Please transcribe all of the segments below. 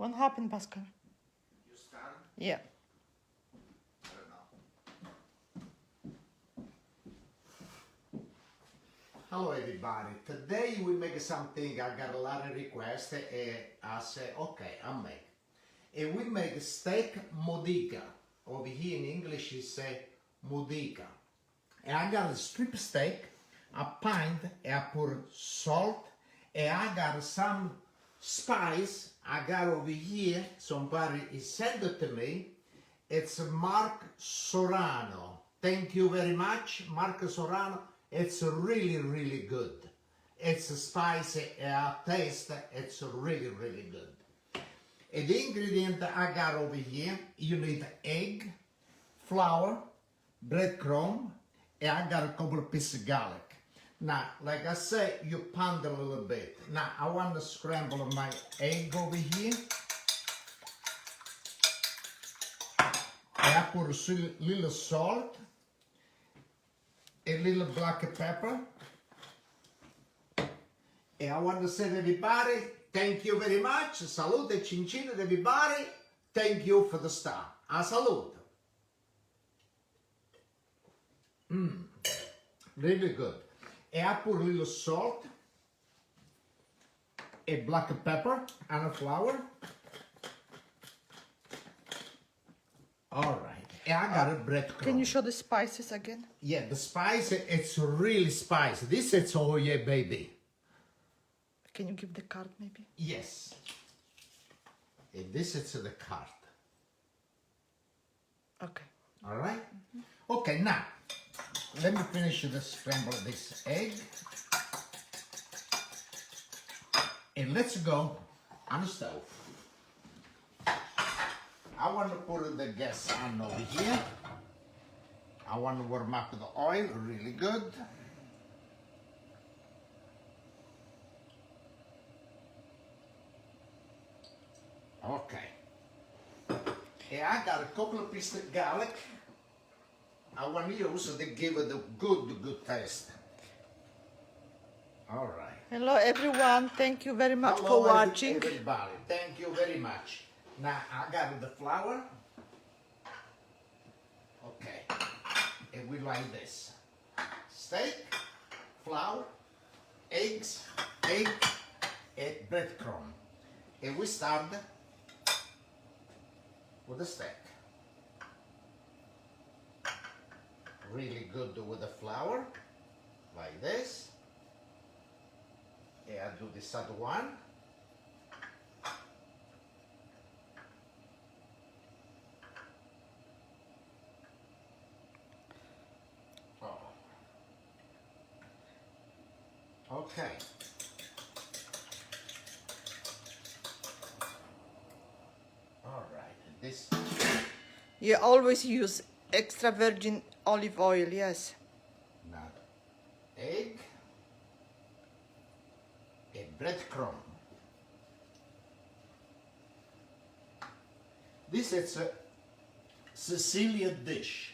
What happened, Pascal? You start? Yeah. I don't know. Hello everybody, today we make something. I got a lot of requests and I said okay, I'll make. And we make steak Modiga. Over here in English you say Modiga. And I got a strip steak, a pint, and I put salt, and I got some spice. I got over here, somebody sent it to me. It's Mark Sorano. Thank you very much, Mark Sorano. It's really, really good. It's spicy and taste, it's really, really good. And the ingredient I got over here, you need egg, flour, breadcrumb, and I got a couple of pieces of garlic. Now, like I said, you pound a little bit. Now, I want to scramble my egg over here. And I put a little salt, a little black pepper. And I want to say to everybody, thank you very much. Salute e cincin everybody. Thank you for the star. A salute. Really good. And I put a little salt, a black pepper, and a flour. All right. And I got a breadcrumb. Can you show the spices again? Yeah, the spice, it's really spicy. This is oh yeah, baby. Can you give the card maybe? Yes. And this is the card. Okay. All right? Okay, now, let me finish the scramble of this egg. And let's go on the stove. I want to put the gas on over here. I want to warm up the oil really good. Okay. And I got a couple of pieces of garlic. I want to use to give it a good taste. All right. Hello everyone. Thank you very much Hello, for watching. everybody. Thank you very much. Now I got the flour. Okay. And we like this. Steak, flour, eggs, egg, and breadcrumb. And we start with the steak. Really good with the flour, like this. And I do this other one. Oh. Okay. All right. This. You always use extra virgin olive oil, yes. Now, egg and breadcrumb. This is a Sicilian dish,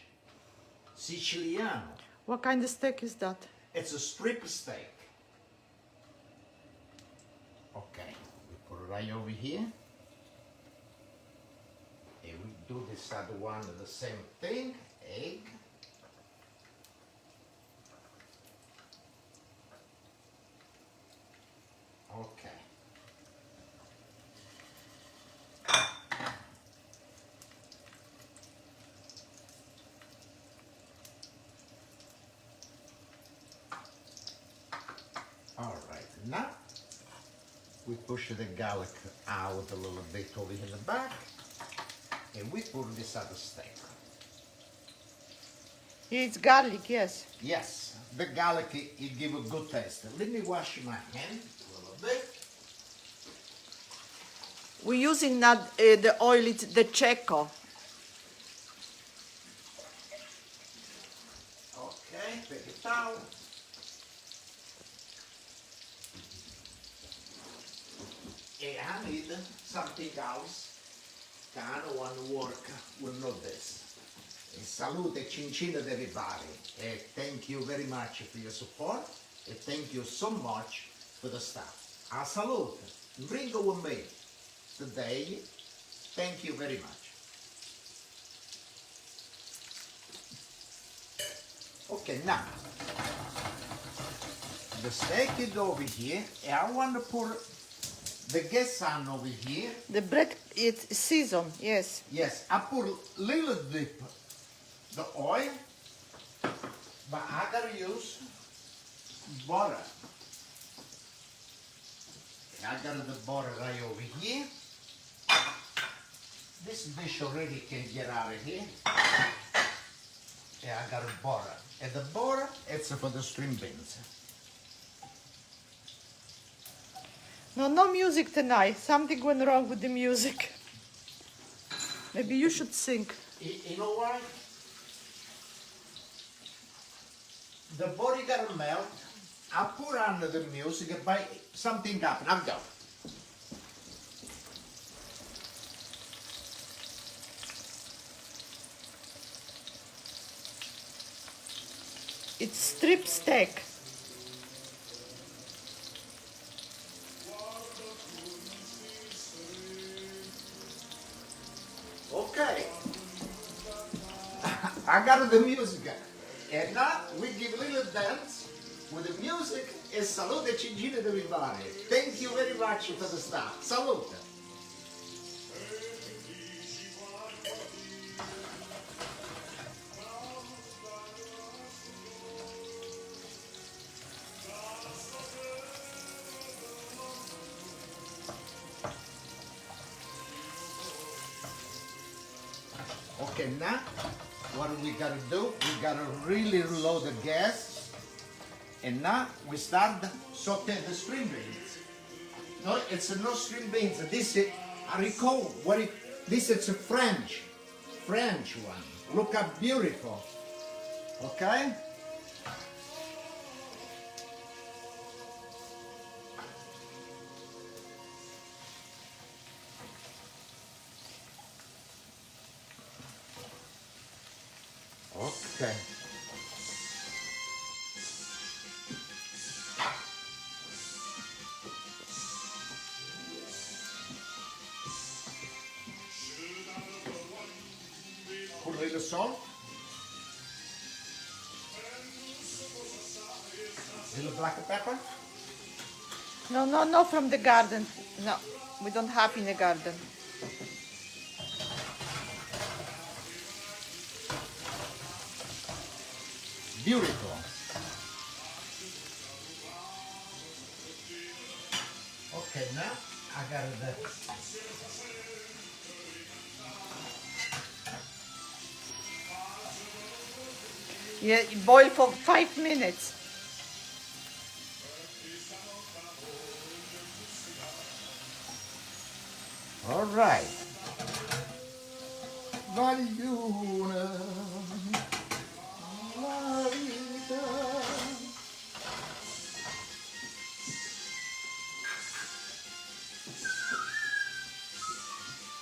Siciliano. What kind of steak is that? It's a strip steak. Okay, we put it right over here. And we do this other one, the same thing, egg. Okay. All right, now we push the garlic out a little bit over in the back, and we put this other steak. It's garlic, yes. Yes, the garlic, it give a good taste. Let me wash my hand a little bit. We're using not the oil, it's the Checo. Okay, paper towel. And I need something else. I don't want to work with not this. And salute e cincin ad everybody. And thank you very much for your support. And thank you so much for the stuff. A salute. Drink with me. today. Thank you very much. Okay, now the steak is over here, and I want to put the gas on over here. The bread is seasoned, yes. Yes, I put a little dip the oil, but I gotta use butter. I got the butter right over here. This dish already can get out of here. Yeah, I got a butter. And the butter, it's for the string beans. No, no music tonight. Something went wrong with the music. Maybe you should sing. You know why? The butter gotta melt. I put on the music, but something happened. I'll go. It's strip steak. Okay. I got the music. And now we give a little dance with the music and salute Cigine everybody. Thank you very much for the stuff. Salute. Okay, now what we gotta do, we gotta really low the gas, and now we start saute the string beans. No, it's no string beans. This is, I recall what it, this is a French one. Look how beautiful. Okay. Okay. Put a little salt. Little black pepper. No, no, no, from the garden. No, we don't have in the garden. Beautiful. Okay, now I got the Yeah, it boil for 5 minutes. all right. Vagliuna, la vita.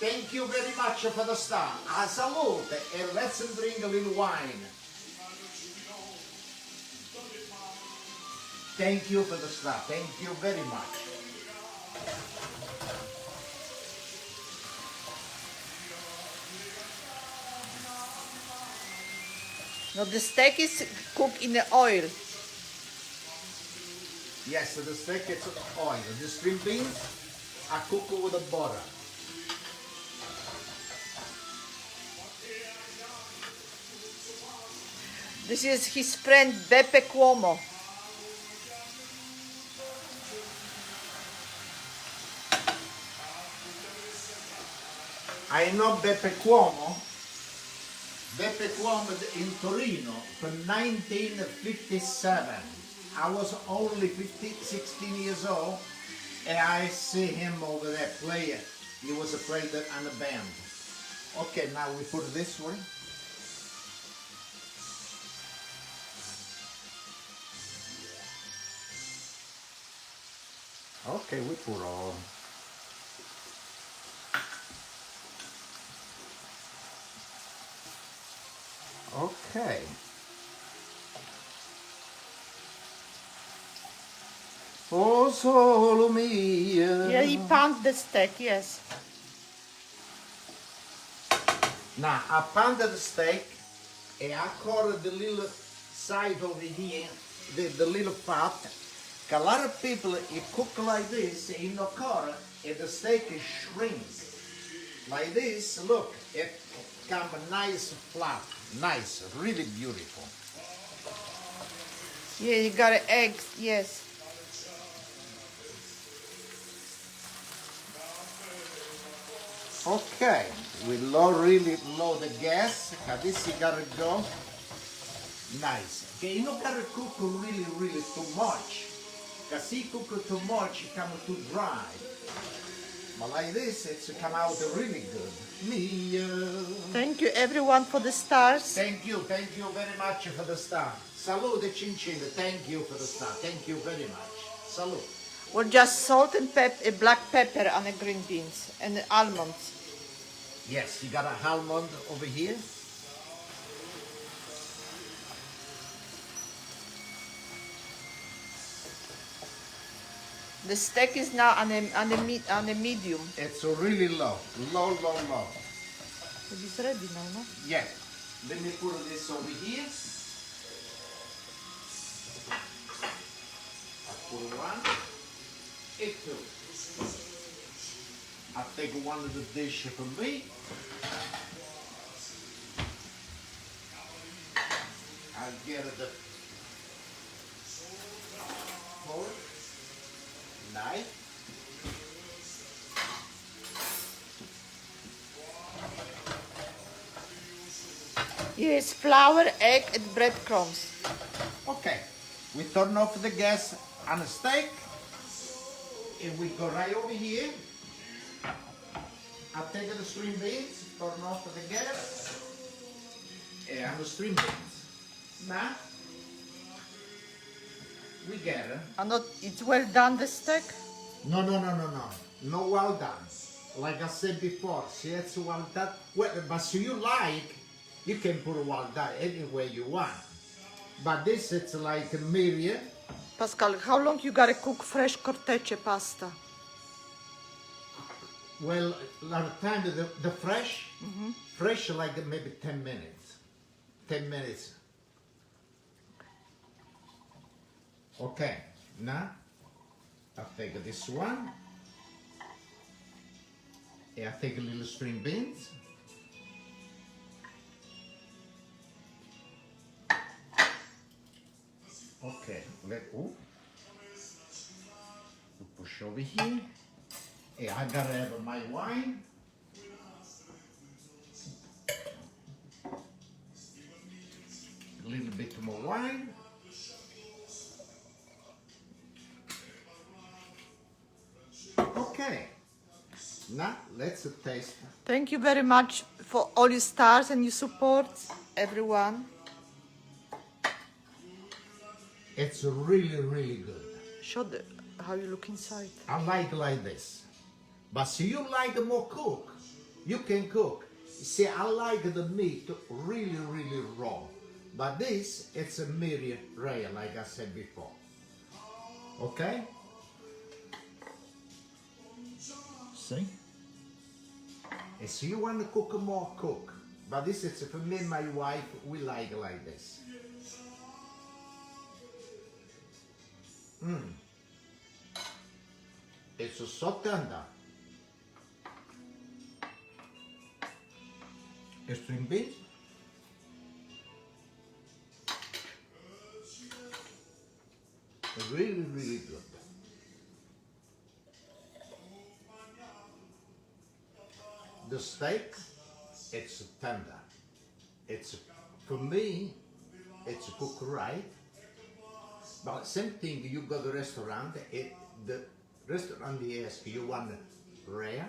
Thank you very much for the star. A salute and let's drink a little wine. Thank you for the star. Thank you very much. No, the steak is cooked in the oil. Yes, the steak is oil. The string beans are cooked with the butter. This is his friend Beppe Cuomo. I know Beppe Cuomo. Beppe Cuomo in Torino from 1957. I was only 16 years old, and I see him over there play. He was a player on the band. Okay, now we put this one. Okay, we put all. Okay. Oh, solo mia. Yeah, he pound the steak, yes. Now I pounded the steak and I cut the little side over here, the little part. A lot of people it cook like this in the car and the steak is shrinks. Like this, look, it comes nice flat, nice, really beautiful. Yeah, you got an egg, yes. Okay, we really low the gas, cause this you gotta go nice. Okay, you don't gotta cook really too much. Cause you cook it too much, it comes too dry. But like this, it's come out really good. Thank you everyone for the stars. Thank you very much for the star. Salute chin chin, thank you for the star. Thank you very much. Salute. Or just salt and black pepper on the green beans and almonds. Yes, you got a almond over here. The steak is now on a medium. It's really low. It's ready now, no? Yeah. Let me put this over here. I put one and two. I take one of the dish for me. I get the fork, knife. Yes, flour, egg, and breadcrumbs. Okay, we turn off the gas on the steak, and we go right over here. I take the string beans, turn off the gas, and the string beans. Now, we get it. It's well done, the steak? No. Not well done. Like I said before, see, it's well done. Well, but so you like, you can put well done anywhere you want. But this, it's like a medium. Pascal, how long you gotta cook fresh cortecce pasta? Well, a lot of time, the fresh, fresh like maybe 10 minutes. 10 minutes. Okay, now I take this one. And I take a little string beans. Okay, we push over here. Yeah, I gotta have my wine. A little bit more wine. Okay, now let's taste. Thank you very much for all your stars and your support, everyone. It's really good. Show how you look inside. I like this. But if you like more cook, you can cook. See, I like the meat really raw. But this, it's a medium rare, like I said before. Okay? See? If you want to cook more, cook. But this is for me and my wife, we like this. It's so tender. String beans. Really good. The steak, it's tender. It's, for me, it's cooked right. But same thing, you go to the restaurant, the restaurant asks you want rare,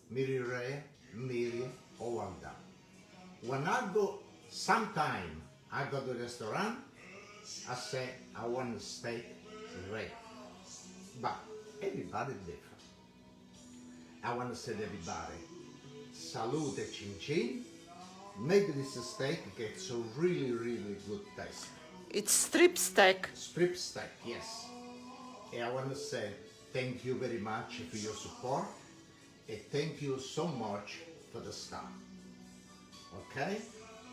medium, or well done. When I go, sometime I go to the restaurant, I say I want a steak rare. But everybody different. I want to say to everybody, salute chin chin. Make this steak gets a really good taste. It's strip steak. Strip steak, yes. And I want to say thank you very much for your support and thank you so much for the stuff. Okay?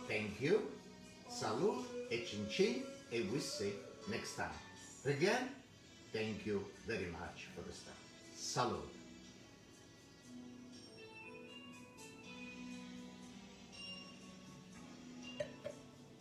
Thank you. Salud e chin chin, and we see next time. Again, thank you very much for the stuff. Salud.